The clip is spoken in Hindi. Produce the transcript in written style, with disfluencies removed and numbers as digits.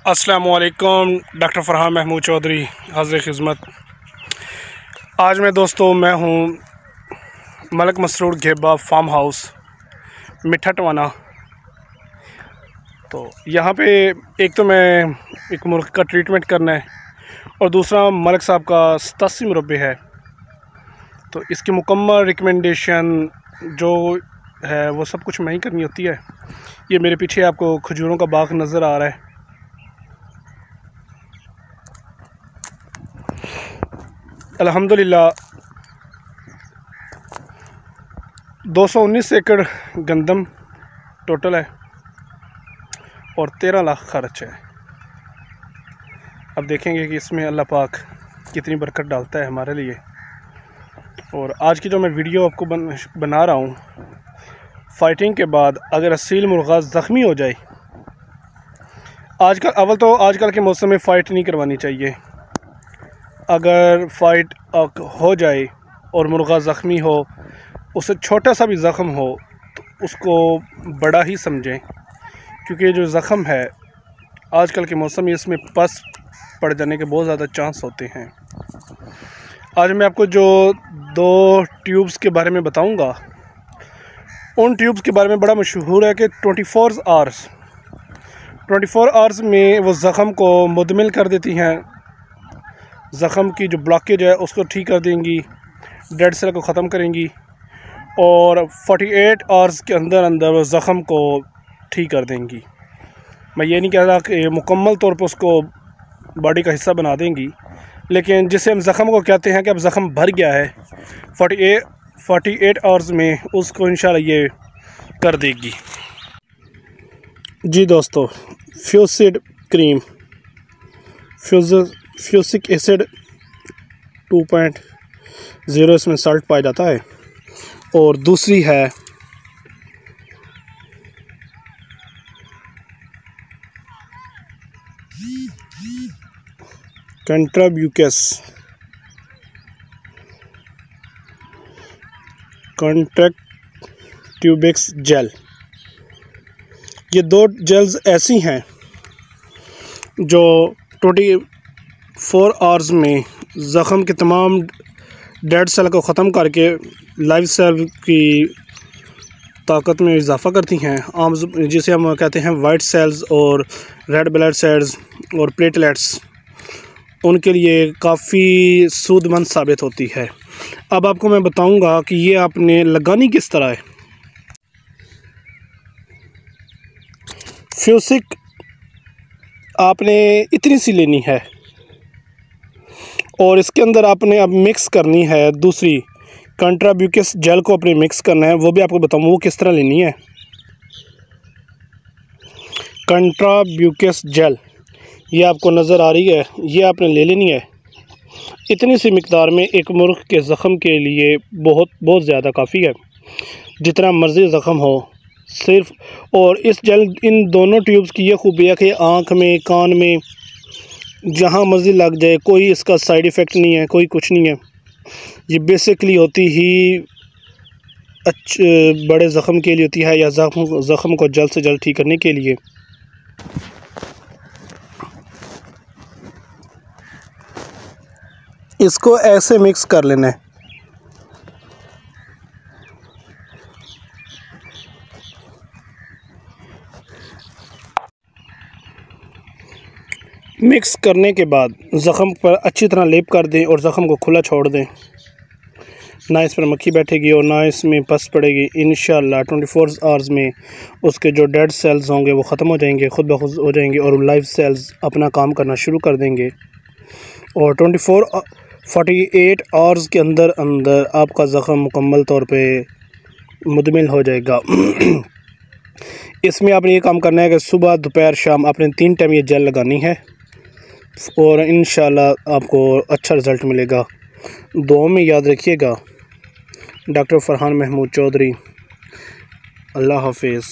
अस्सलामुअलैकुम। डॉक्टर फरहान महमूद चौधरी हाज़िर खिदमत। आज मैं हूँ मलिक मसरूर घेबा फार्म हाउस मिठा टवाना। तो यहाँ पे एक तो मैं एक मुर्ग का ट्रीटमेंट करना है और दूसरा मलिक साहब का 87 मुरब्बे है। तो इसकी मुकम्मल रिकमेंडेशन जो है वो सब कुछ मैं ही करनी होती है। ये मेरे पीछे आपको खजूरों का बाग नज़र आ रहा है। अल्हम्दुलिल्लाह 219 एकड़ गंदम टोटल है और 13 लाख खर्च है। अब देखेंगे कि इसमें अल्लाह पाक कितनी बरकत डालता है हमारे लिए। और आज की जो मैं वीडियो आपको बना रहा हूँ, फ़ाइटिंग के बाद अगर असील मुर्गा ज़ख्मी हो जाए, आजकल के मौसम में फ़ाइट नहीं करवानी चाहिए। अगर फ़ाइट हो जाए और मुर्गा ज़ख्मी हो, उससे छोटा सा भी ज़ख्म हो तो उसको बड़ा ही समझें, क्योंकि जो ज़ख्म है आजकल के मौसम में इसमें पस पड़ जाने के बहुत ज़्यादा चांस होते हैं। आज मैं आपको जो 2 ट्यूब्स के बारे में बताऊंगा, उन ट्यूब्स के बारे में बड़ा मशहूर है कि 24 आवर्स में वो ज़ख्म को मुदमिल कर देती हैं। ज़ख़म की जो ब्लॉकेज है उसको ठीक कर देंगी, डेड सेल को ख़त्म करेंगी और 48 आवर्स के अंदर वो ज़ख़म को ठीक कर देंगी। मैं ये नहीं कह रहा कि मुकम्मल तौर पर उसको बॉडी का हिस्सा बना देंगी, लेकिन जिसे हम ज़ख़म को कहते हैं कि अब ज़ख़म भर गया है, 48 आवर्स में उसको इंशाल्लाह ये कर देगी। जी दोस्तों, फ्यूसिड क्रीम, फ्यूसिक एसिड 2.0 इसमें साल्ट पाया जाता है। और दूसरी है कंट्रैक्ट्यूबेक्स जेल। ये 2 जेल्स ऐसी हैं जो 24 आवर्स में ज़ख़म के तमाम डेड सेल को ख़त्म करके लाइव सेल की ताकत में इजाफ़ा करती हैं। आम जिसे हम कहते हैं वाइट सेल्स और रेड ब्लड सेल्स और प्लेटलेट्स, उनके लिए काफ़ी सूदमंद साबित होती है। अब आपको मैं बताऊंगा कि ये आपने लगानी किस तरह है। फ्यूसिक आपने इतनी सी लेनी है और इसके अंदर आपने अब मिक्स करनी है दूसरी कंट्राब्यूकस जेल को अपने मिक्स करना है। वो भी आपको बताऊँ वो किस तरह लेनी है। कंट्राब्यूकस जेल ये आपको नज़र आ रही है, ये आपने ले लेनी है। इतनी सी मिकदार में एक मुर्ग के ज़ख़म के लिए बहुत ज़्यादा काफ़ी है, जितना मर्ज़ी ज़ख़म हो सिर्फ। और इस जेल, इन दोनों ट्यूब्स की ये खूबी है कि आँख में, कान में, जहाँ मर्ज़ी लग जाए, कोई इसका साइड इफ़ेक्ट नहीं है, कोई कुछ नहीं है। ये बेसिकली होती ही बड़े ज़ख़म के लिए होती है, या ज़ख़म को जल्द से जल्द ठीक करने के लिए। इसको ऐसे मिक्स कर लेना है। मिक्स करने के बाद ज़ख़म पर अच्छी तरह लेप कर दें और ज़ख़म को खुला छोड़ दें। ना इस पर मक्खी बैठेगी और ना इसमें पस पड़ेगी। इंशाल्लाह 24 आवर्स में उसके जो डेड सेल्स होंगे वो ख़त्म हो जाएंगे, खुद ब खुद हो जाएंगे और लाइव सेल्स अपना काम करना शुरू कर देंगे। और 48 आवर्स के अंदर आपका ज़ख़म मुकम्मल तौर पे मुदमिल हो जाएगा। इसमें आपने ये काम करना है कि सुबह, दोपहर, शाम आपने 3 टाइम ये जेल लगानी है और इंशाल्लाह आपको अच्छा रिज़ल्ट मिलेगा। दुआ में याद रखिएगा। डॉक्टर फरहान महमूद चौधरी। अल्लाह हाफिज़।